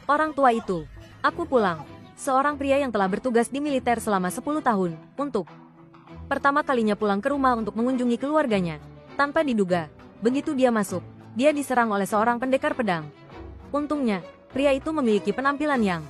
Orang tua itu. Aku pulang. Seorang pria yang telah bertugas di militer selama 10 tahun, untuk pertama kalinya pulang ke rumah untuk mengunjungi keluarganya. Tanpa diduga, begitu dia masuk, dia diserang oleh seorang pendekar pedang. Untungnya, pria itu memiliki penampilan yang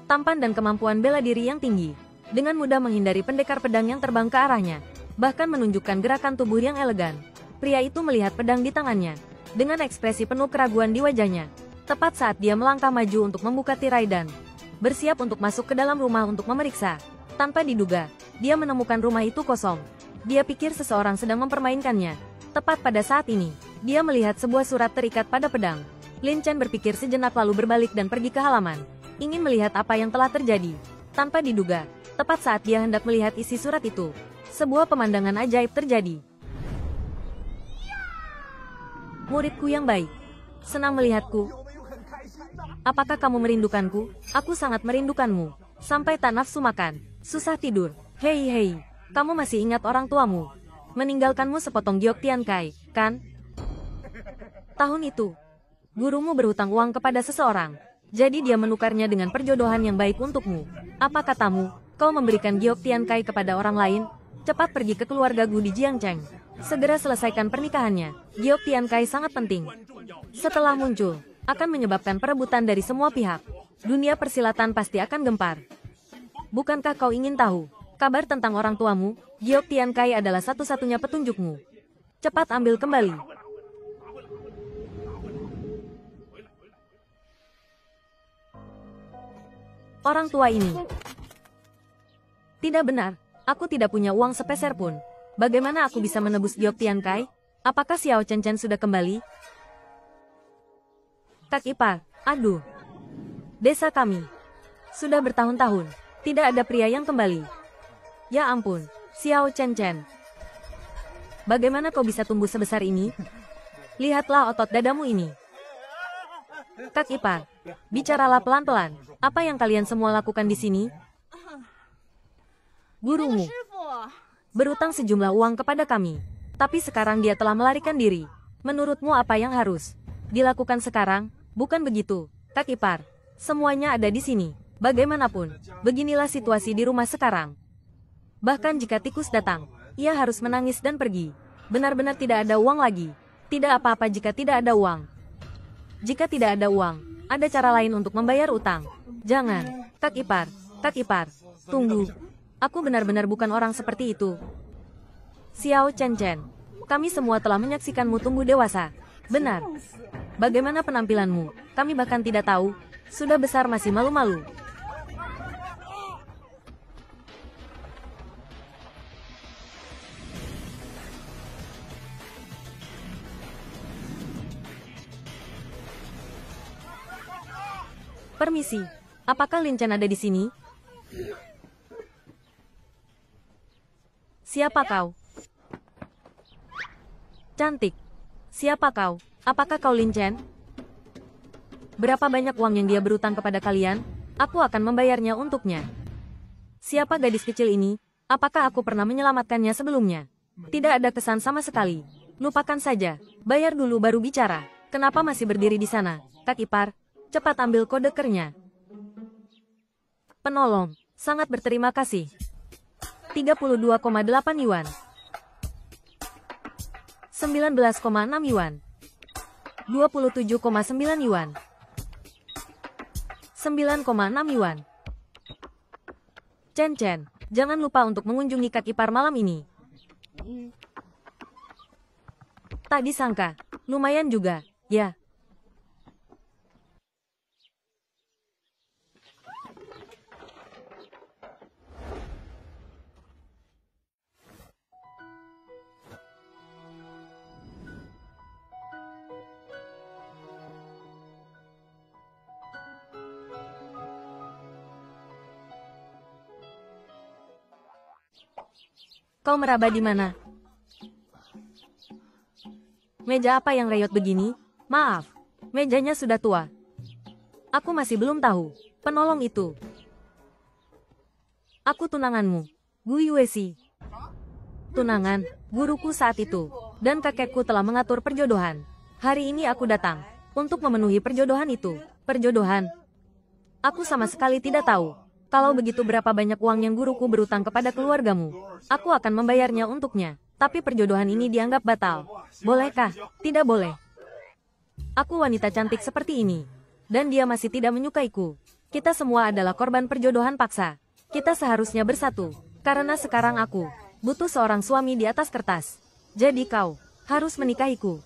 tampan dan kemampuan bela diri yang tinggi. Dengan mudah menghindari pendekar pedang yang terbang ke arahnya, bahkan menunjukkan gerakan tubuh yang elegan. Pria itu melihat pedang di tangannya, dengan ekspresi penuh keraguan di wajahnya. Tepat saat dia melangkah maju untuk membuka tirai dan bersiap untuk masuk ke dalam rumah untuk memeriksa. Tanpa diduga, dia menemukan rumah itu kosong. Dia pikir seseorang sedang mempermainkannya. Tepat pada saat ini, dia melihat sebuah surat terikat pada pedang. Lin Chen berpikir sejenak lalu berbalik dan pergi ke halaman, ingin melihat apa yang telah terjadi. Tanpa diduga, tepat saat dia hendak melihat isi surat itu, sebuah pemandangan ajaib terjadi. Muridku yang baik, senang melihatku. Apakah kamu merindukanku? Aku sangat merindukanmu. Sampai tak nafsu makan, susah tidur. Hei, kamu masih ingat orang tuamu? Meninggalkanmu sepotong giok Tiankai, kan? Tahun itu, gurumu berhutang uang kepada seseorang. Jadi dia menukarnya dengan perjodohan yang baik untukmu. Apa katamu, kau memberikan giok Tiankai kepada orang lain? Cepat pergi ke keluarga Gu di Jiangcheng. Segera selesaikan pernikahannya. Giok Tiankai sangat penting. Setelah muncul, akan menyebabkan perebutan dari semua pihak. Dunia persilatan pasti akan gempar. Bukankah kau ingin tahu kabar tentang orang tuamu? Giok Tiankai adalah satu-satunya petunjukmu. Cepat ambil kembali. Orang tua ini. Tidak benar, aku tidak punya uang sepeser pun. Bagaimana aku bisa menebus Giok Tiankai? Apakah Xiao Chen sudah kembali? Kak ipar, aduh. Desa kami. Sudah bertahun-tahun, tidak ada pria yang kembali. Ya ampun, Xiao Chen. Bagaimana kau bisa tumbuh sebesar ini? Lihatlah otot dadamu ini. Kak ipar, bicaralah pelan-pelan. Apa yang kalian semua lakukan di sini? Gurumu berutang sejumlah uang kepada kami, tapi sekarang dia telah melarikan diri. Menurutmu apa yang harus dilakukan sekarang? Bukan begitu, Kak ipar. Semuanya ada di sini. Bagaimanapun, beginilah situasi di rumah sekarang. Bahkan jika tikus datang, ia harus menangis dan pergi. Benar-benar tidak ada uang lagi. Tidak apa-apa jika tidak ada uang. Jika tidak ada uang, ada cara lain untuk membayar utang. Jangan, Kak ipar, tunggu. Aku benar-benar bukan orang seperti itu. Xiao Chen, kami semua telah menyaksikanmu tumbuh dewasa. Benar. Bagaimana penampilanmu? Kami bahkan tidak tahu. Sudah besar masih malu-malu. Permisi, apakah Lin Chen ada di sini? Siapa kau? Cantik. Siapa kau? Apakah kau Lin Chen? Berapa banyak uang yang dia berutang kepada kalian? Aku akan membayarnya untuknya. Siapa gadis kecil ini? Apakah aku pernah menyelamatkannya sebelumnya? Tidak ada kesan sama sekali. Lupakan saja. Bayar dulu baru bicara. Kenapa masih berdiri di sana? Kak ipar, cepat ambil kode kernya. Penolong, sangat berterima kasih. 32,8 yuan. 19,6 yuan. 27,9 yuan. 9,6 yuan. Chen, jangan lupa untuk mengunjungi Kak ipar malam ini. Tak disangka, lumayan juga, ya. Kau meraba di mana? Meja apa yang reyot begini? Maaf, mejanya sudah tua. Aku masih belum tahu. Penolong itu. Aku tunanganmu, Gu Yuesi. Tunangan, guruku saat itu, dan kakekku telah mengatur perjodohan. Hari ini aku datang untuk memenuhi perjodohan itu. Perjodohan? Aku sama sekali tidak tahu. Kalau begitu berapa banyak uang yang guruku berutang kepada keluargamu? Aku akan membayarnya untuknya. Tapi perjodohan ini dianggap batal. Bolehkah? Tidak boleh. Aku wanita cantik seperti ini. Dan dia masih tidak menyukaiku. Kita semua adalah korban perjodohan paksa. Kita seharusnya bersatu. Karena sekarang aku butuh seorang suami di atas kertas. Jadi kau harus menikahiku.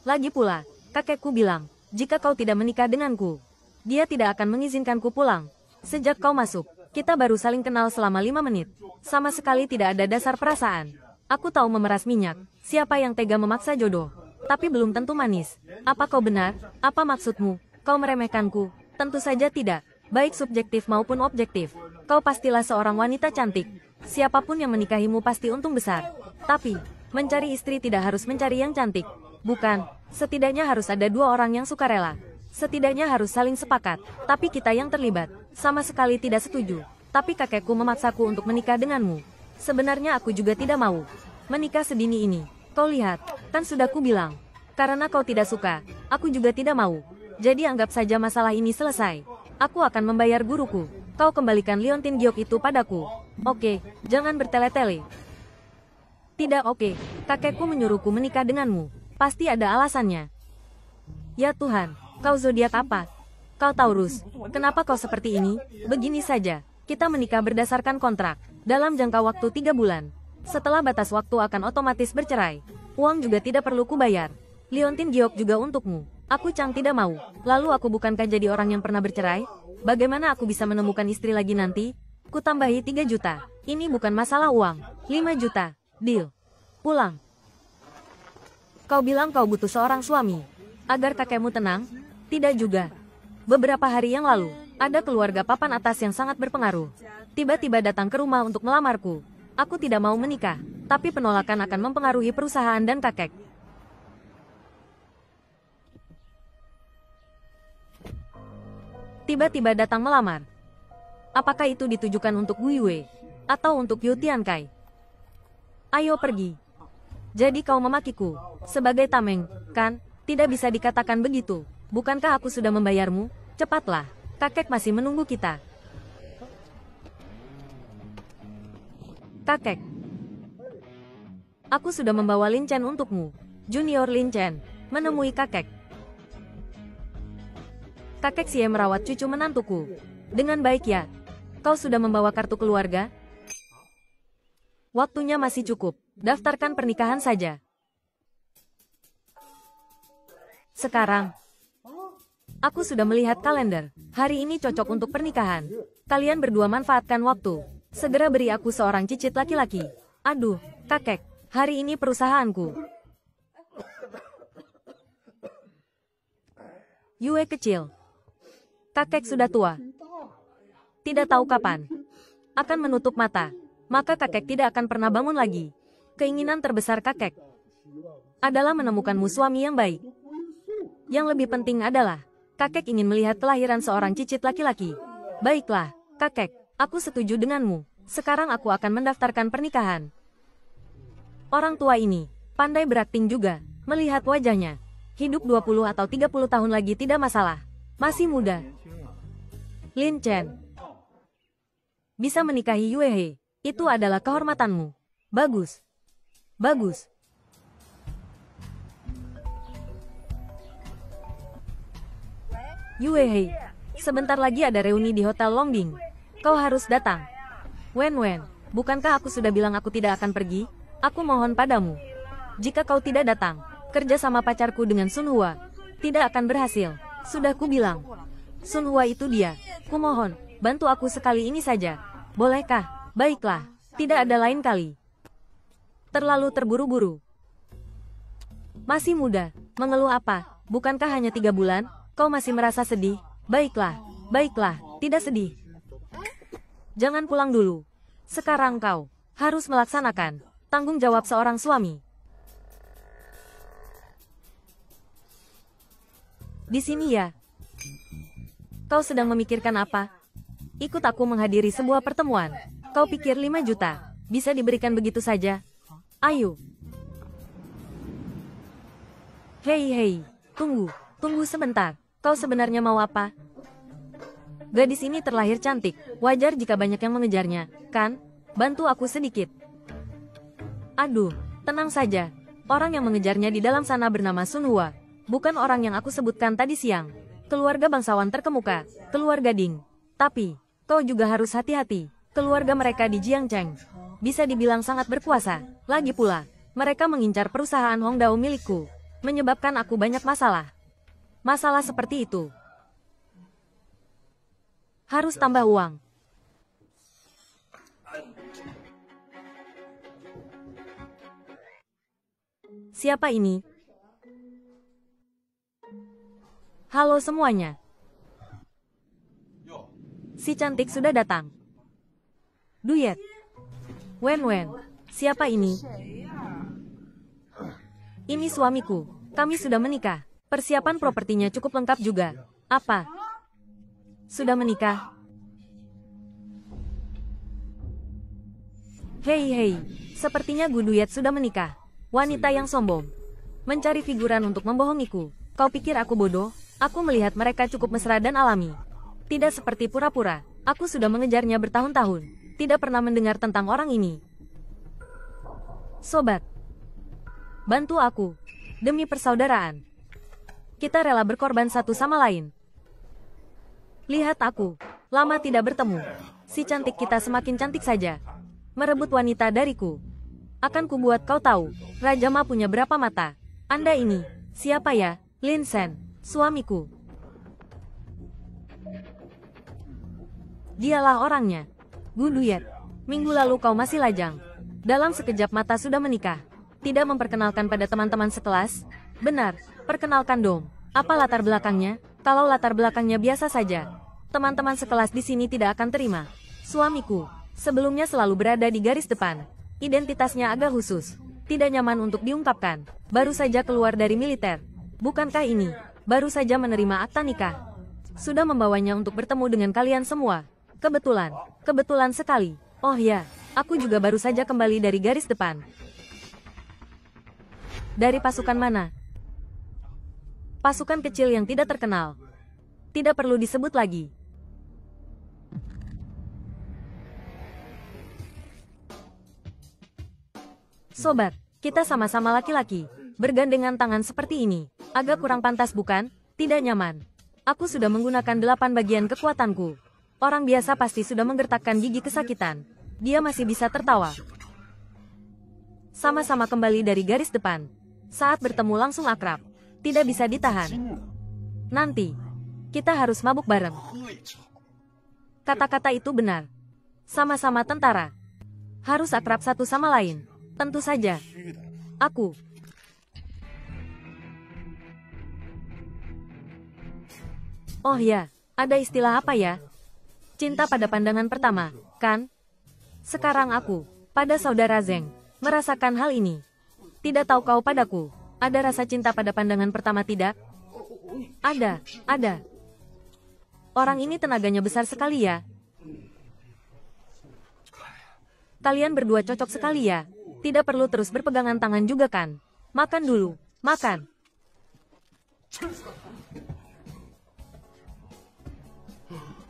Lagi pula, kakekku bilang, jika kau tidak menikah denganku, dia tidak akan mengizinkanku pulang. Sejak kau masuk, kita baru saling kenal selama 5 menit. Sama sekali tidak ada dasar perasaan. Aku tahu memeras minyak, siapa yang tega memaksa jodoh. Tapi belum tentu manis. Apa kau benar? Apa maksudmu? Kau meremehkanku? Tentu saja tidak. Baik subjektif maupun objektif. Kau pastilah seorang wanita cantik. Siapapun yang menikahimu pasti untung besar. Tapi, mencari istri tidak harus mencari yang cantik. Bukan, setidaknya harus ada 2 orang yang sukarela. Setidaknya harus saling sepakat. Tapi kita yang terlibat, sama sekali tidak setuju. Tapi kakekku memaksaku untuk menikah denganmu. Sebenarnya aku juga tidak mau menikah sedini ini. Kau lihat, kan sudah kubilang. Karena kau tidak suka, aku juga tidak mau. Jadi anggap saja masalah ini selesai. Aku akan membayar guruku. Kau kembalikan liontin giok itu padaku. Oke, jangan bertele-tele. Tidak oke, kakekku menyuruhku menikah denganmu. Pasti ada alasannya. Ya Tuhan, kau zodiak apa? Kau Taurus, kenapa kau seperti ini? Begini saja, kita menikah berdasarkan kontrak. Dalam jangka waktu 3 bulan. Setelah batas waktu akan otomatis bercerai. Uang juga tidak perlu kubayar. Liontin giok juga untukmu. Aku Chang tidak mau. Lalu aku bukankah jadi orang yang pernah bercerai? Bagaimana aku bisa menemukan istri lagi nanti? Ku tambahi 3 juta. Ini bukan masalah uang. 5 juta. Deal. Pulang. Kau bilang kau butuh seorang suami. Agar kakekmu tenang? Tidak juga. Beberapa hari yang lalu, ada keluarga papan atas yang sangat berpengaruh. Tiba-tiba datang ke rumah untuk melamarku. Aku tidak mau menikah, tapi penolakan akan mempengaruhi perusahaan dan kakek. Tiba-tiba datang melamar. Apakah itu ditujukan untuk Gu Yue? Atau untuk Yu Tiankai? Ayo pergi. Jadi kau memakiku sebagai tameng, kan? Tidak bisa dikatakan begitu. Bukankah aku sudah membayarmu? Cepatlah, kakek masih menunggu kita. Kakek, aku sudah membawa Lin Chen untukmu. Junior Lin Chen menemui kakek. Kakek Xie merawat cucu menantuku. Dengan baik ya. Kau sudah membawa kartu keluarga? Waktunya masih cukup. Daftarkan pernikahan saja. Sekarang, aku sudah melihat kalender. Hari ini cocok untuk pernikahan. Kalian berdua manfaatkan waktu. Segera beri aku seorang cicit laki-laki. Aduh, kakek, hari ini perusahaanku. Yue kecil. Kakek sudah tua. Tidak tahu kapan akan menutup mata. Maka kakek tidak akan pernah bangun lagi. Keinginan terbesar kakek adalah menemukanmu suami yang baik. Yang lebih penting adalah, kakek ingin melihat kelahiran seorang cicit laki-laki. Baiklah, kakek. Aku setuju denganmu. Sekarang aku akan mendaftarkan pernikahan. Orang tua ini pandai berakting juga. Melihat wajahnya, hidup 20 atau 30 tahun lagi tidak masalah. Masih muda. Lin Chen bisa menikahi Yue He. Itu adalah kehormatanmu. Bagus. Bagus. Yue He, sebentar lagi ada reuni di Hotel Longbing. Kau harus datang. Wen, bukankah aku sudah bilang aku tidak akan pergi? Aku mohon padamu. Jika kau tidak datang, kerja sama pacarku dengan Sun Hua tidak akan berhasil. Sudah ku bilang. Sun Hua itu dia. Ku mohon, bantu aku sekali ini saja. Bolehkah? Baiklah. Tidak ada lain kali. Terlalu terburu-buru. Masih muda. Mengeluh apa? Bukankah hanya 3 bulan? Kau masih merasa sedih? Baiklah. Baiklah. Tidak sedih. Jangan pulang dulu. Sekarang kau harus melaksanakan tanggung jawab seorang suami. Di sini ya. Kau sedang memikirkan apa? Ikut aku menghadiri sebuah pertemuan. Kau pikir 5 juta bisa diberikan begitu saja? Ayo. Hei, tunggu sebentar. Kau sebenarnya mau apa? Gadis ini terlahir cantik, wajar jika banyak yang mengejarnya, kan? Bantu aku sedikit. Aduh, tenang saja. Orang yang mengejarnya di dalam sana bernama Sun Hua. Bukan orang yang aku sebutkan tadi siang. Keluarga bangsawan terkemuka, keluarga Ding. Tapi, kau juga harus hati-hati. Keluarga mereka di Jiangcheng bisa dibilang sangat berkuasa. Lagi pula, mereka mengincar perusahaan Hongdao milikku, menyebabkan aku banyak masalah. Masalah seperti itu harus tambah uang. Siapa ini? Halo semuanya. Si cantik sudah datang. Duyet. Wen, siapa ini? Ini suamiku. Kami sudah menikah. Persiapan propertinya cukup lengkap juga. Apa? Sudah menikah? Hei, sepertinya Gu Duyet sudah menikah. Wanita yang sombong. Mencari figuran untuk membohongiku. Kau pikir aku bodoh? Aku melihat mereka cukup mesra dan alami. Tidak seperti pura-pura. Aku sudah mengejarnya bertahun-tahun. Tidak pernah mendengar tentang orang ini. Sobat, bantu aku. Demi persaudaraan. Kita rela berkorban satu sama lain. Lihat aku. Lama tidak bertemu. Si cantik kita semakin cantik saja. Merebut wanita dariku. Akan kubuat kau tahu. Raja Ma punya berapa mata. Anda ini. Siapa ya? Lin Shen. Suamiku. Dialah orangnya. Gu Duyet. Minggu lalu kau masih lajang. Dalam sekejap mata sudah menikah. Tidak memperkenalkan pada teman-teman sekelas? Benar, perkenalkan dong. Apa latar belakangnya? Kalau latar belakangnya biasa saja, teman-teman sekelas di sini tidak akan terima. Suamiku, sebelumnya selalu berada di garis depan. Identitasnya agak khusus. Tidak nyaman untuk diungkapkan. Baru saja keluar dari militer. Bukankah ini? Baru saja menerima akta nikah. Sudah membawanya untuk bertemu dengan kalian semua. Kebetulan sekali. Oh ya, aku juga baru saja kembali dari garis depan. Dari pasukan mana? Pasukan kecil yang tidak terkenal. Tidak perlu disebut lagi. Sobat, kita sama-sama laki-laki. Bergandengan tangan seperti ini. Agak kurang pantas bukan? Tidak nyaman. Aku sudah menggunakan 8 bagian kekuatanku. Orang biasa pasti sudah menggertakkan gigi kesakitan. Dia masih bisa tertawa. Sama-sama kembali dari garis depan. Saat bertemu langsung akrab. Tidak bisa ditahan. Nanti, kita harus mabuk bareng. Kata-kata itu benar. Sama-sama tentara. Harus akrab satu sama lain. Tentu saja. Aku. Oh ya, ada istilah apa ya? Cinta pada pandangan pertama, kan? Sekarang aku, pada saudara Zeng, merasakan hal ini. Tidak tahu kau padaku, ada rasa cinta pada pandangan pertama tidak? Ada. Orang ini tenaganya besar sekali ya. Kalian berdua cocok sekali ya. Tidak perlu terus berpegangan tangan juga kan? Makan dulu, makan.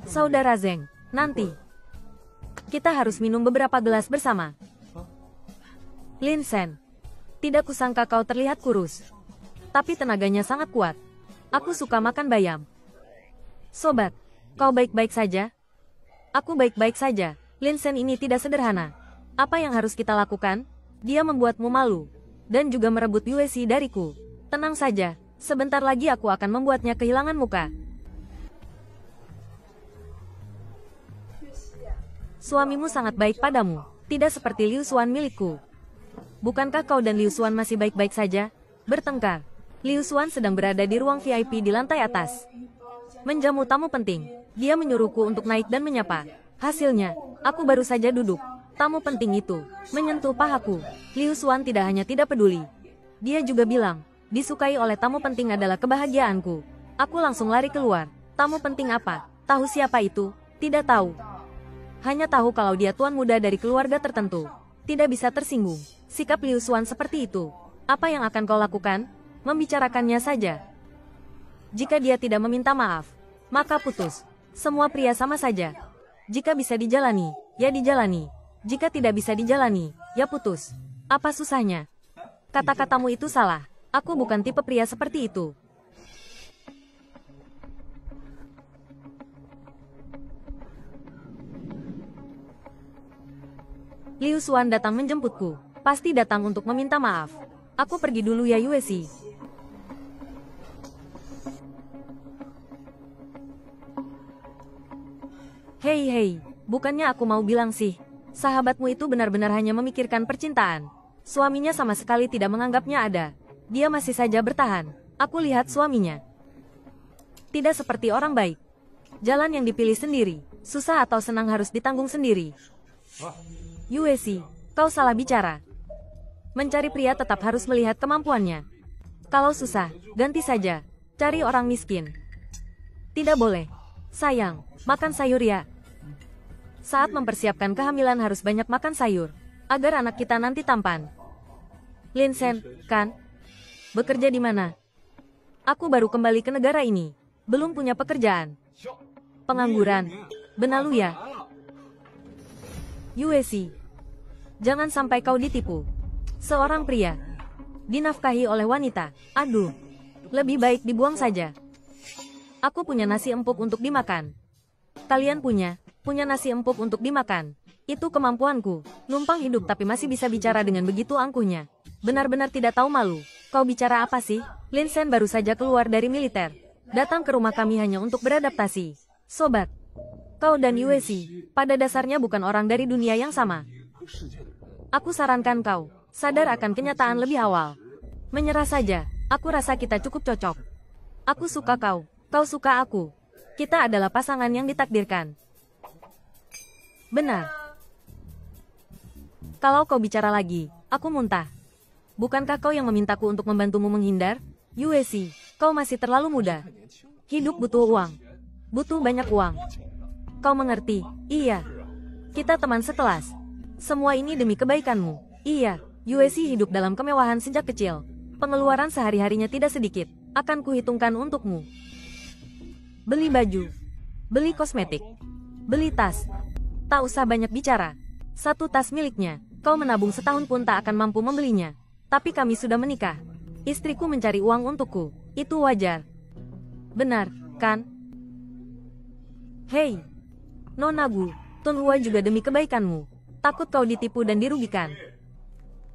Saudara Zeng, nanti kita harus minum beberapa gelas bersama. Lin Shen, tidak kusangka kau terlihat kurus. Tapi tenaganya sangat kuat. Aku suka makan bayam. Sobat, kau baik-baik saja? Aku baik-baik saja. Lin Shen ini tidak sederhana. Apa yang harus kita lakukan? Dia membuatmu malu. Dan juga merebut USC dariku. Tenang saja, sebentar lagi aku akan membuatnya kehilangan muka. Suamimu sangat baik padamu, tidak seperti Liu Xuan milikku. Bukankah kau dan Liu Xuan masih baik-baik saja? Bertengkar. Liu Xuan sedang berada di ruang VIP di lantai atas. Menjamu tamu penting. Dia menyuruhku untuk naik dan menyapa. Hasilnya, aku baru saja duduk. Tamu penting itu menyentuh pahaku. Liu Xuan tidak hanya tidak peduli. Dia juga bilang, disukai oleh tamu penting adalah kebahagiaanku. Aku langsung lari keluar. Tamu penting apa? Tahu siapa itu? Tidak tahu. Hanya tahu kalau dia tuan muda dari keluarga tertentu. Tidak bisa tersinggung. Sikap Liu Xuan seperti itu. Apa yang akan kau lakukan? Membicarakannya saja. Jika dia tidak meminta maaf, maka putus. Semua pria sama saja. Jika bisa dijalani, ya dijalani. Jika tidak bisa dijalani, ya putus. Apa susahnya? Kata-katamu itu salah. Aku bukan tipe pria seperti itu. Liu Xuan datang menjemputku. Pasti datang untuk meminta maaf. Aku pergi dulu ya Yuesi. Hei, bukannya aku mau bilang sih. Sahabatmu itu benar-benar hanya memikirkan percintaan. Suaminya sama sekali tidak menganggapnya ada. Dia masih saja bertahan. Aku lihat suaminya. Tidak seperti orang baik. Jalan yang dipilih sendiri. Susah atau senang harus ditanggung sendiri. Yuesi, kau salah bicara. Mencari pria tetap harus melihat kemampuannya. Kalau susah, ganti saja. Cari orang miskin. Tidak boleh. Sayang, makan sayur ya. Saat mempersiapkan kehamilan harus banyak makan sayur. Agar anak kita nanti tampan. Lin Shen, kan? Bekerja di mana? Aku baru kembali ke negara ini. Belum punya pekerjaan. Pengangguran. Benalu ya. Yuesi. Jangan sampai kau ditipu. Seorang pria. Dinafkahi oleh wanita. Aduh. Lebih baik dibuang saja. Aku punya nasi empuk untuk dimakan. Kalian punya nasi empuk untuk dimakan. Itu kemampuanku. Numpang hidup tapi masih bisa bicara dengan begitu angkuhnya. Benar-benar tidak tahu malu. Kau bicara apa sih? Lin Shen baru saja keluar dari militer. Datang ke rumah kami hanya untuk beradaptasi. Sobat. Kau dan Yuesi, pada dasarnya bukan orang dari dunia yang sama. Aku sarankan kau, sadar akan kenyataan lebih awal. Menyerah saja, aku rasa kita cukup cocok. Aku suka kau, kau suka aku. Kita adalah pasangan yang ditakdirkan. Benar. Kalau kau bicara lagi, aku muntah. Bukankah kau yang memintaku untuk membantumu menghindar? Yuesi, kau masih terlalu muda. Hidup butuh uang. Butuh banyak uang. Kau mengerti? Iya. Kita teman sekelas. Semua ini demi kebaikanmu. Iya, Yuesi hidup dalam kemewahan sejak kecil. Pengeluaran sehari-harinya tidak sedikit. Akan kuhitungkan untukmu. Beli baju. Beli kosmetik. Beli tas. Tak usah banyak bicara. Satu tas miliknya. Kau menabung setahun pun tak akan mampu membelinya. Tapi kami sudah menikah. Istriku mencari uang untukku. Itu wajar. Benar, kan? Hei. Nona Gu, Tun Hua juga demi kebaikanmu. Takut kau ditipu dan dirugikan.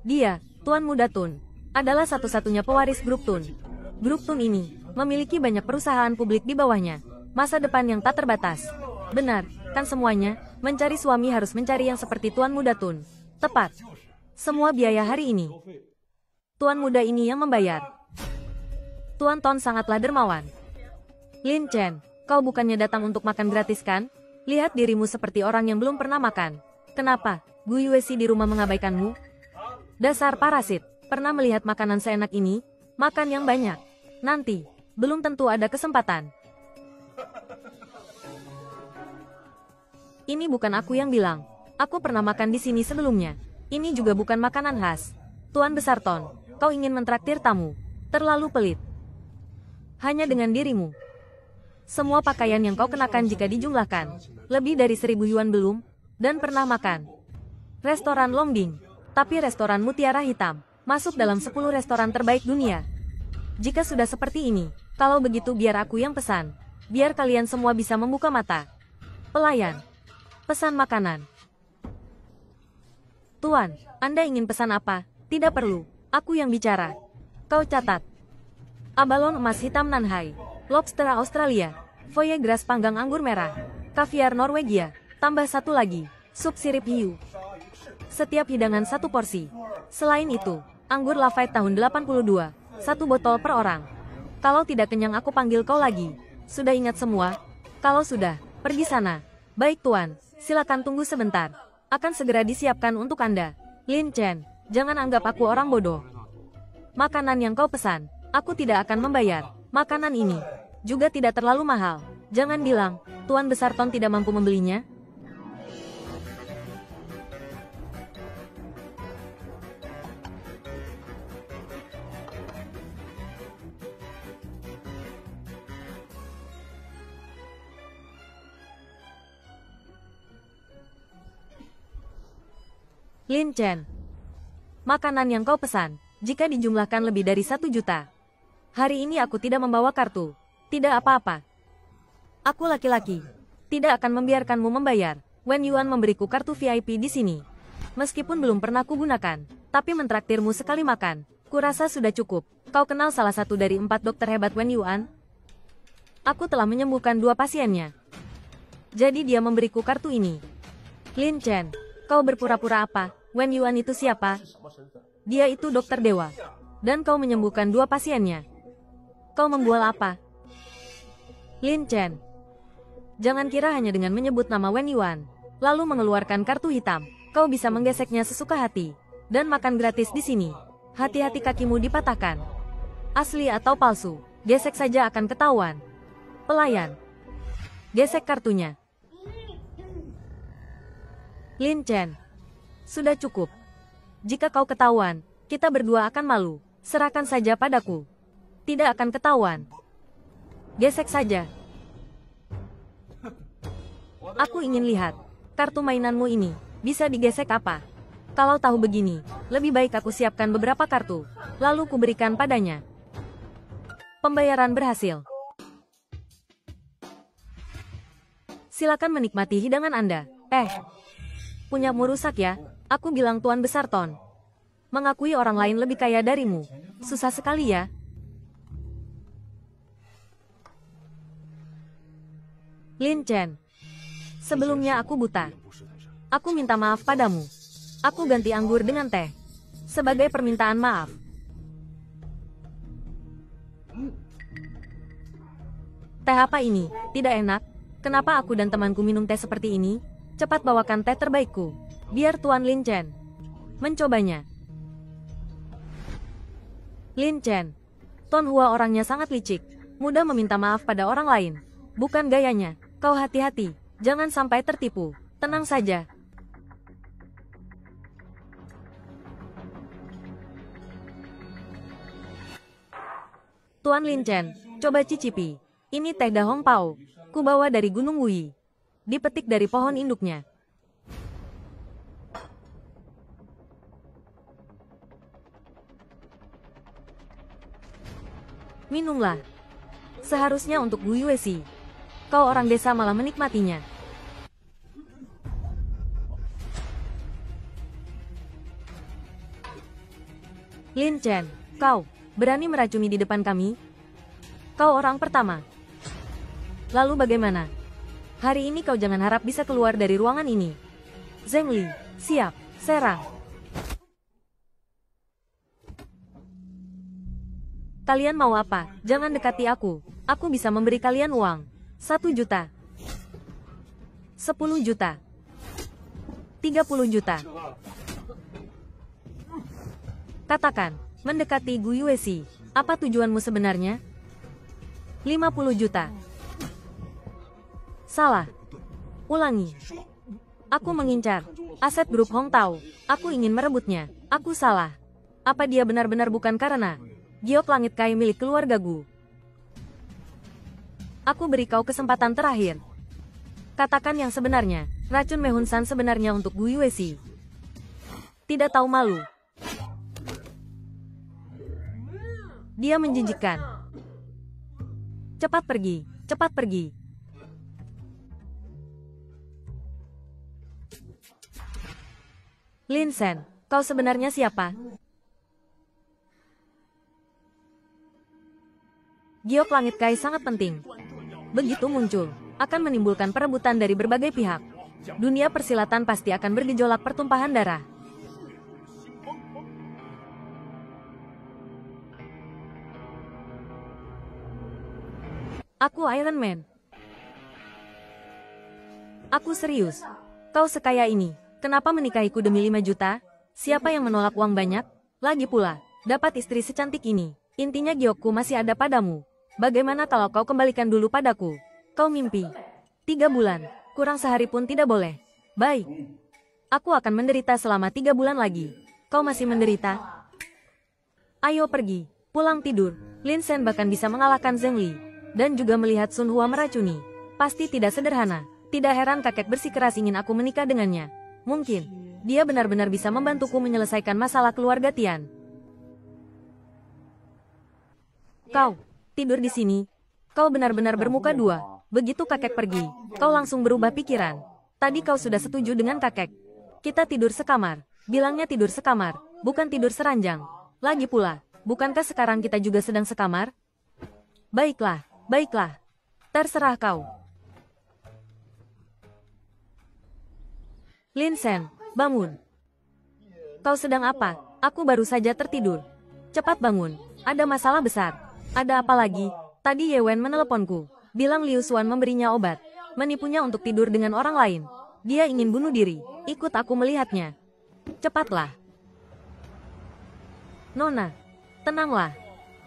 Dia, Tuan Muda Tun, adalah satu-satunya pewaris grup Tun. Grup Tun ini memiliki banyak perusahaan publik di bawahnya. Masa depan yang tak terbatas. Benar, kan semuanya, mencari suami harus mencari yang seperti Tuan Muda Tun. Tepat. Semua biaya hari ini. Tuan Muda ini yang membayar. Tuan Ton sangatlah dermawan. Lin Chen, kau bukannya datang untuk makan gratis kan? Lihat dirimu seperti orang yang belum pernah makan. Kenapa, Gu Yuesi di rumah mengabaikanmu? Dasar parasit, pernah melihat makanan seenak ini? Makan yang banyak. Nanti, belum tentu ada kesempatan. Ini bukan aku yang bilang. Aku pernah makan di sini sebelumnya. Ini juga bukan makanan khas. Tuan Besar Ton, kau ingin mentraktir tamu. Terlalu pelit. Hanya dengan dirimu. Semua pakaian yang kau kenakan jika dijumlahkan, lebih dari 1.000 yuan belum, dan pernah makan. Restoran Longbing, tapi restoran Mutiara Hitam, masuk dalam 10 restoran terbaik dunia. Jika sudah seperti ini, kalau begitu biar aku yang pesan. Biar kalian semua bisa membuka mata. Pelayan. Pesan makanan. Tuan, Anda ingin pesan apa? Tidak perlu, aku yang bicara. Kau catat. Abalon emas hitam Nanhai. Lobster Australia, foie gras panggang anggur merah, kaviar Norwegia, tambah satu lagi, sup sirip hiu. Setiap hidangan satu porsi. Selain itu, anggur Lafite tahun 82, satu botol per orang. Kalau tidak kenyang aku panggil kau lagi. Sudah ingat semua? Kalau sudah, pergi sana. Baik tuan, silakan tunggu sebentar. Akan segera disiapkan untuk Anda. Lin Chen, jangan anggap aku orang bodoh. Makanan yang kau pesan, aku tidak akan membayar. Makanan ini juga tidak terlalu mahal. Jangan bilang, Tuan Besar Ton tidak mampu membelinya. Lin Chen. Makanan yang kau pesan, jika dijumlahkan lebih dari 1 juta. Hari ini aku tidak membawa kartu. Tidak apa-apa. Aku laki-laki. Tidak akan membiarkanmu membayar. Wen Yuan memberiku kartu VIP di sini. Meskipun belum pernah kugunakan, tapi mentraktirmu sekali makan. Kurasa sudah cukup. Kau kenal salah satu dari 4 dokter hebat Wen Yuan? Aku telah menyembuhkan 2 pasiennya. Jadi dia memberiku kartu ini. Lin Chen, kau berpura-pura apa? Wen Yuan itu siapa? Dia itu dokter dewa. Dan kau menyembuhkan 2 pasiennya. Kau membual apa? Lin Chen. Jangan kira hanya dengan menyebut nama Wen Yuan, lalu mengeluarkan kartu hitam, kau bisa menggeseknya sesuka hati. Dan makan gratis di sini. Hati-hati kakimu dipatahkan. Asli atau palsu, gesek saja akan ketahuan. Pelayan. Gesek kartunya. Lin Chen. Sudah cukup. Jika kau ketahuan, kita berdua akan malu. Serahkan saja padaku. Tidak akan ketahuan. Gesek saja. Aku ingin lihat. Kartu mainanmu ini, bisa digesek apa? Kalau tahu begini, lebih baik aku siapkan beberapa kartu, lalu kuberikan padanya. Pembayaran berhasil. Silakan menikmati hidangan Anda. Punyamu rusak ya? Aku bilang Tuan Besar Ton. Mengakui orang lain lebih kaya darimu. Susah sekali ya. Lin Chen. Sebelumnya aku buta. Aku minta maaf padamu. Aku ganti anggur dengan teh. Sebagai permintaan maaf. Teh apa ini? Tidak enak. Kenapa aku dan temanku minum teh seperti ini? Cepat bawakan teh terbaikku. Biar Tuan Lin Chen mencobanya. Lin Chen. Ton Hua orangnya sangat licik. Mudah meminta maaf pada orang lain. Bukan gayanya. Kau hati-hati. Jangan sampai tertipu. Tenang saja. Tuan Lin Chen, coba cicipi. Ini teh Da Hong Pao. Kubawa dari Gunung Wuyi. Dipetik dari pohon induknya. Minumlah. Seharusnya untuk Gu Yuesi. Kau orang desa malah menikmatinya. Lin Chen, kau berani meracuni di depan kami? Kau orang pertama. Lalu bagaimana? Hari ini kau jangan harap bisa keluar dari ruangan ini. Zheng Li, siap, serang. Kalian mau apa? Jangan dekati aku. Aku bisa memberi kalian uang. 1 juta. 10 juta. 30 juta. Katakan, mendekati Gu Yuesi. Apa tujuanmu sebenarnya? 50 juta. Salah. Ulangi. Aku mengincar aset grup Hong Tao. Aku ingin merebutnya. Aku salah. Apa dia benar-benar bukan karena giok langit kai milik keluarga Gu? Aku beri kau kesempatan terakhir. Katakan yang sebenarnya. Racun Mehun San sebenarnya untuk Gu Yuesi. Tidak tahu malu. Dia menjijikkan. Cepat pergi. Cepat pergi. Lin Shen, kau sebenarnya siapa? Giok langit kai sangat penting. Begitu muncul, akan menimbulkan perebutan dari berbagai pihak. Dunia persilatan pasti akan bergejolak pertumpahan darah. Aku Iron Man. Aku serius. Kau sekaya ini. Kenapa menikahiku demi 5 juta? Siapa yang menolak uang banyak? Lagi pula, dapat istri secantik ini. Intinya giokku masih ada padamu. Bagaimana kalau kau kembalikan dulu padaku? Kau mimpi. 3 bulan, kurang sehari pun tidak boleh. Baik. Aku akan menderita selama 3 bulan lagi. Kau masih menderita? Ayo pergi, pulang tidur. Lin Shen bahkan bisa mengalahkan Zheng Li. Dan juga melihat Sun Hua meracuni. Pasti tidak sederhana. Tidak heran kakek bersikeras ingin aku menikah dengannya. Mungkin Dia benar-benar bisa membantuku menyelesaikan masalah keluarga Tian. Kau tidur di sini. Kau benar-benar bermuka dua. Begitu kakek pergi, kau langsung berubah pikiran. Tadi kau sudah setuju dengan kakek. Kita tidur sekamar. Bilangnya tidur sekamar, bukan tidur seranjang. Lagi pula, bukankah sekarang kita juga sedang sekamar? Baiklah, baiklah. Terserah kau. Lin Shen, bangun. Kau sedang apa? Aku baru saja tertidur. Cepat bangun, ada masalah besar. Ada apa lagi? Tadi Ye Wen meneleponku. Bilang Liu Xuan memberinya obat. Menipunya untuk tidur dengan orang lain. Dia ingin bunuh diri. Ikut aku melihatnya. Cepatlah. Nona, tenanglah.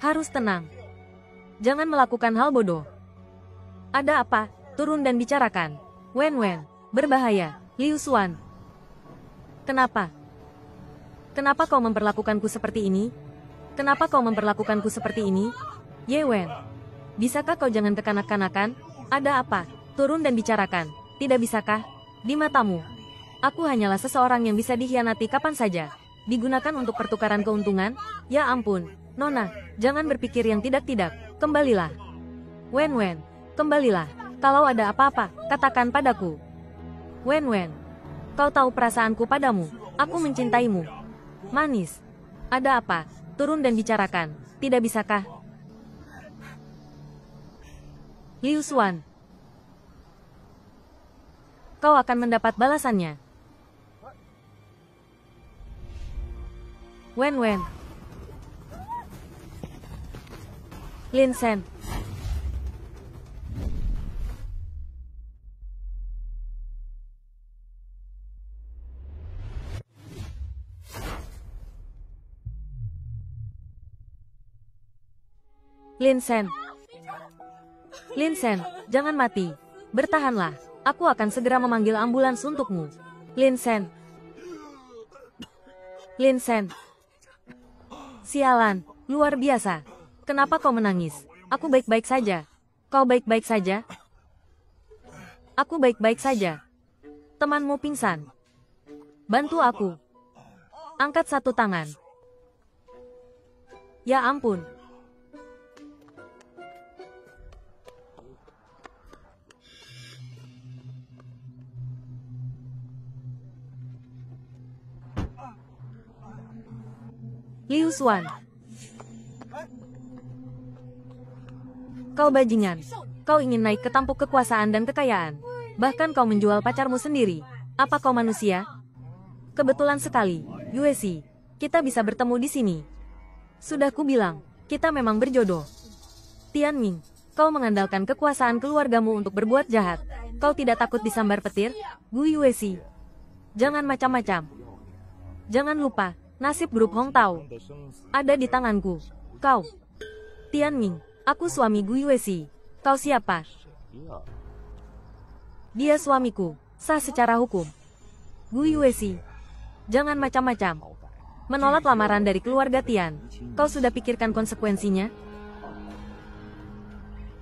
Harus tenang. Jangan melakukan hal bodoh. Ada apa? Turun dan bicarakan. Wen, berbahaya. Liu Xuan. Kenapa? Kenapa kau memperlakukanku seperti ini? Kenapa kau memperlakukanku seperti ini? Ye Wen. Bisakah kau jangan kekanak-kanakan? Ada apa? Turun dan bicarakan. Tidak bisakah? Di matamu, aku hanyalah seseorang yang bisa dikhianati kapan saja. Digunakan untuk pertukaran keuntungan? Ya ampun, Nona, jangan berpikir yang tidak-tidak. Kembalilah. Wen, kembalilah. Kalau ada apa-apa, katakan padaku. Wen, kau tahu perasaanku padamu. Aku mencintaimu. Manis. Ada apa? Turun dan bicarakan. Tidak bisakah? Liu Xuan. Kau akan mendapat balasannya. Wen. Lin Shen. Lin Shen, jangan mati. Bertahanlah. Aku akan segera memanggil ambulans untukmu. Lin Shen. Sialan, luar biasa. Kenapa kau menangis? Aku baik-baik saja. Kau baik-baik saja? Aku baik-baik saja. Temanmu pingsan. Bantu aku. Angkat satu tangan. Ya ampun. Liu Xuan. Kau bajingan. Kau ingin naik ke tampuk kekuasaan dan kekayaan. Bahkan kau menjual pacarmu sendiri. Apa kau manusia? Kebetulan sekali, Yuesi. Kita bisa bertemu di sini. Sudah kubilang, kita memang berjodoh. Tianming, kau mengandalkan kekuasaan keluargamu untuk berbuat jahat. Kau tidak takut disambar petir? Gu Yuesi. Jangan macam-macam. Jangan lupa, nasib grup Hong Tao ada di tanganku. Kau, Tianming, aku suami Gu Yuesi. Kau siapa? Dia suamiku, sah secara hukum. Gu Yuesi, jangan macam-macam. Menolak lamaran dari keluarga Tian. Kau sudah pikirkan konsekuensinya?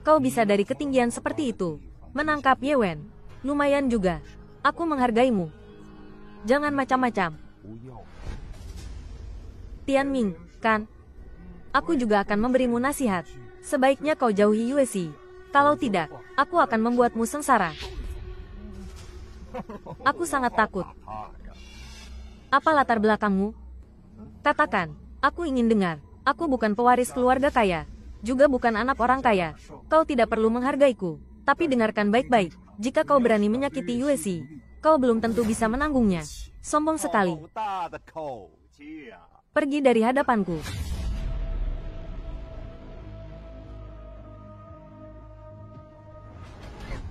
Kau bisa dari ketinggian seperti itu menangkap Ye Wen. Lumayan juga. Aku menghargaimu. Jangan macam-macam. Tianming, kan? Aku juga akan memberimu nasihat. Sebaiknya kau jauhi Yuesi. Kalau tidak, aku akan membuatmu sengsara. Aku sangat takut. Apa latar belakangmu? Katakan, aku ingin dengar. Aku bukan pewaris keluarga kaya. Juga bukan anak orang kaya. Kau tidak perlu menghargaiku. Tapi dengarkan baik-baik. Jika kau berani menyakiti Yuesi, kau belum tentu bisa menanggungnya. Sombong sekali. Pergi dari hadapanku.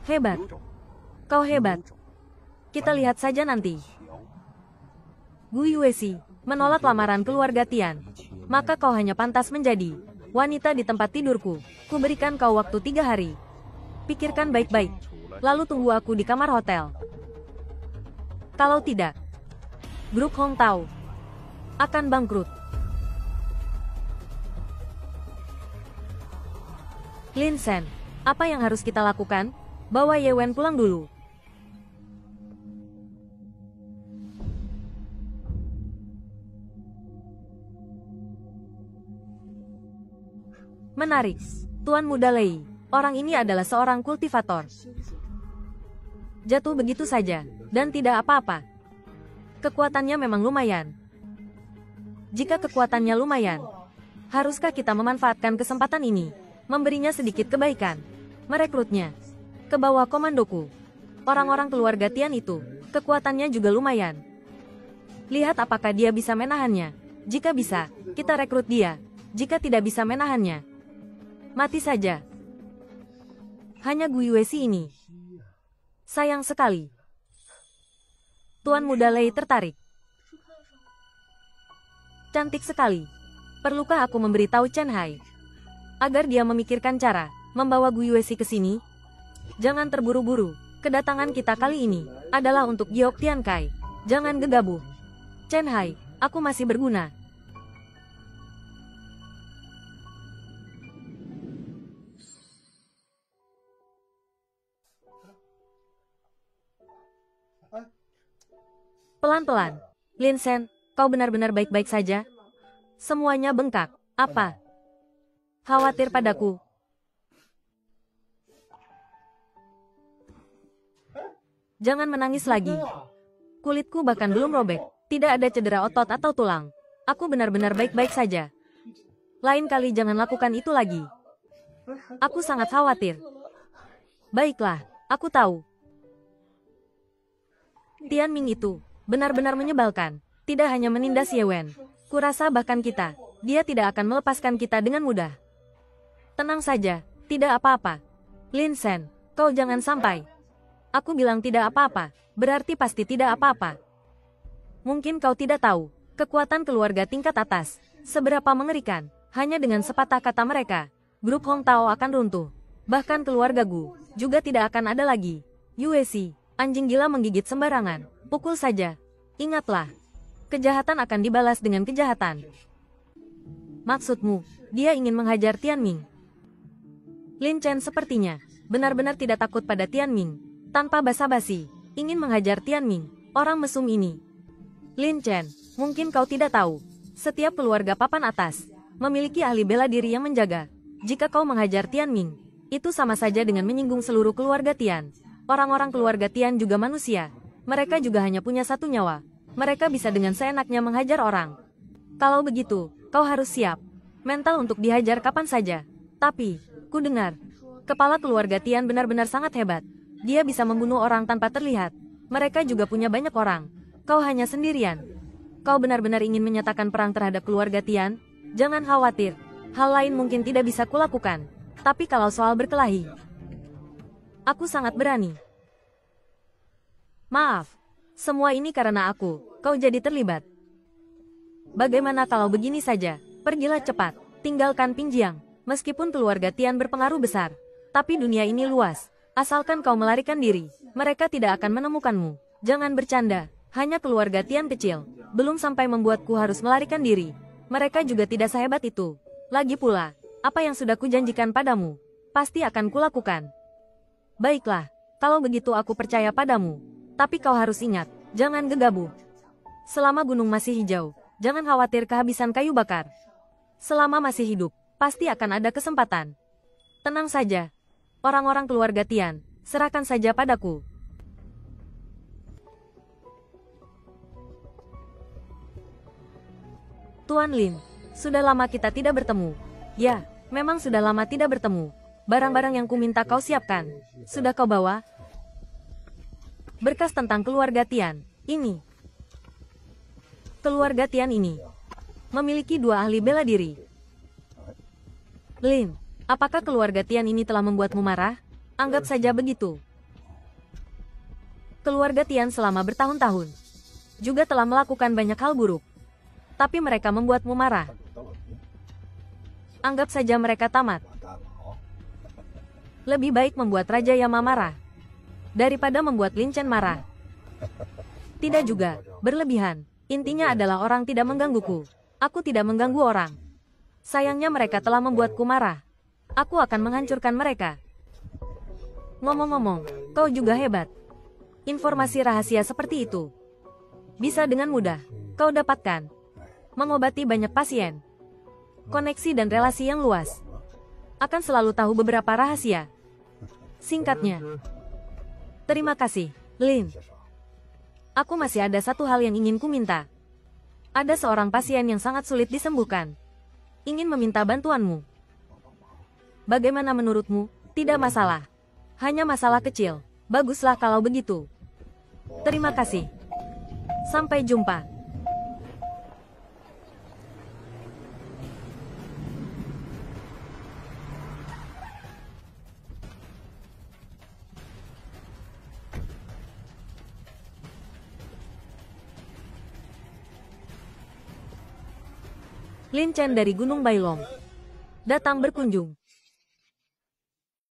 Hebat. Kau hebat. Kita lihat saja nanti. Gu Yuesi menolak lamaran keluarga Tian. Maka kau hanya pantas menjadi wanita di tempat tidurku. Kuberikan kau waktu 3 hari. Pikirkan baik-baik. Lalu tunggu aku di kamar hotel. Kalau tidak, grup Hong Tao akan bangkrut. Lin Shen, apa yang harus kita lakukan? Bawa Ye Wen pulang dulu. Menarik. Tuan Muda Lei, orang ini adalah seorang kultivator. Jatuh begitu saja, dan tidak apa-apa. Kekuatannya memang lumayan. Jika kekuatannya lumayan, haruskah kita memanfaatkan kesempatan ini, memberinya sedikit kebaikan, merekrutnya ke bawah komandoku. Orang-orang keluarga Tian itu, kekuatannya juga lumayan. Lihat apakah dia bisa menahannya. Jika bisa, kita rekrut dia. Jika tidak bisa menahannya, mati saja. Hanya Gu Yuesi ini. Sayang sekali. Tuan Muda Lei tertarik. Cantik sekali. Perlukah aku memberitahu Chen Hai agar dia memikirkan cara membawa Gu Yuesi ke sini? Jangan terburu-buru. Kedatangan kita kali ini adalah untuk Giok Tian Kai. Jangan gegabah. Chen Hai, aku masih berguna. Pelan-pelan. Lin Shen, kau benar-benar baik-baik saja? Semuanya bengkak. Apa? Khawatir padaku? Jangan menangis lagi. Kulitku bahkan belum robek. Tidak ada cedera otot atau tulang. Aku benar-benar baik-baik saja. Lain kali jangan lakukan itu lagi. Aku sangat khawatir. Baiklah, aku tahu. Tian Ming itu benar-benar menyebalkan. Tidak hanya menindas Ye Wen. Kurasa bahkan kita, dia tidak akan melepaskan kita dengan mudah. Tenang saja, tidak apa-apa. Lin Shen, kau jangan sampai. Aku bilang tidak apa-apa, berarti pasti tidak apa-apa. Mungkin kau tidak tahu, kekuatan keluarga tingkat atas, seberapa mengerikan. Hanya dengan sepatah kata mereka, grup Hong Tao akan runtuh. Bahkan keluarga Gu, juga tidak akan ada lagi. Yuesi, anjing gila menggigit sembarangan. Pukul saja. Ingatlah, kejahatan akan dibalas dengan kejahatan. Maksudmu, dia ingin menghajar Tian Ming? Lin Chen sepertinya benar-benar tidak takut pada Tian Ming. Tanpa basa-basi, ingin menghajar Tian Ming, orang mesum ini. Lin Chen, mungkin kau tidak tahu, setiap keluarga papan atas memiliki ahli bela diri yang menjaga. Jika kau menghajar Tian Ming, itu sama saja dengan menyinggung seluruh keluarga Tian. Orang-orang keluarga Tian juga manusia. Mereka juga hanya punya satu nyawa. Mereka bisa dengan seenaknya menghajar orang. Kalau begitu, kau harus siap. Mental untuk dihajar kapan saja. Tapi, ku dengar, kepala keluarga Tian benar-benar sangat hebat. Dia bisa membunuh orang tanpa terlihat. Mereka juga punya banyak orang. Kau hanya sendirian. Kau benar-benar ingin menyatakan perang terhadap keluarga Tian? Jangan khawatir. Hal lain mungkin tidak bisa kulakukan. Tapi kalau soal berkelahi, aku sangat berani. Maaf, semua ini karena aku. Kau jadi terlibat. Bagaimana kalau begini saja? Pergilah cepat, tinggalkan Pingjiang. Meskipun keluarga Tian berpengaruh besar, tapi dunia ini luas. Asalkan kau melarikan diri, mereka tidak akan menemukanmu. Jangan bercanda, hanya keluarga Tian kecil. Belum sampai membuatku harus melarikan diri. Mereka juga tidak sehebat itu. Lagi pula, apa yang sudah kujanjikan padamu, pasti akan kulakukan. Baiklah, kalau begitu aku percaya padamu. Tapi kau harus ingat, jangan gegabah. Selama gunung masih hijau, jangan khawatir kehabisan kayu bakar. Selama masih hidup, pasti akan ada kesempatan. Tenang saja. Orang-orang keluarga Tian, serahkan saja padaku. Tuan Lin, sudah lama kita tidak bertemu. Ya, memang sudah lama tidak bertemu. Barang-barang yang kuminta kau siapkan, sudah kau bawa? Berkas tentang keluarga Tian, ini. Keluarga Tian ini memiliki 2 ahli bela diri. Lin, apakah keluarga Tian ini telah membuatmu marah? Anggap saja begitu. Keluarga Tian selama bertahun-tahun juga telah melakukan banyak hal buruk. Tapi mereka membuatmu marah. Anggap saja mereka tamat. Lebih baik membuat Raja Yama marah daripada membuat Lin Chen marah. Tidak juga, berlebihan. Intinya adalah orang tidak menggangguku. Aku tidak mengganggu orang. Sayangnya mereka telah membuatku marah. Aku akan menghancurkan mereka. Ngomong-ngomong, kau juga hebat. Informasi rahasia seperti itu bisa dengan mudah kau dapatkan. Mengobati banyak pasien. Koneksi dan relasi yang luas. akan selalu tahu beberapa rahasia. Singkatnya, terima kasih, Lin. Aku masih ada satu hal yang ingin ku minta. Ada seorang pasien yang sangat sulit disembuhkan. Ingin meminta bantuanmu. Bagaimana menurutmu? Tidak masalah. Hanya masalah kecil. Baguslah kalau begitu. Terima kasih. Sampai jumpa. Lin Chen dari Gunung Bailong datang berkunjung.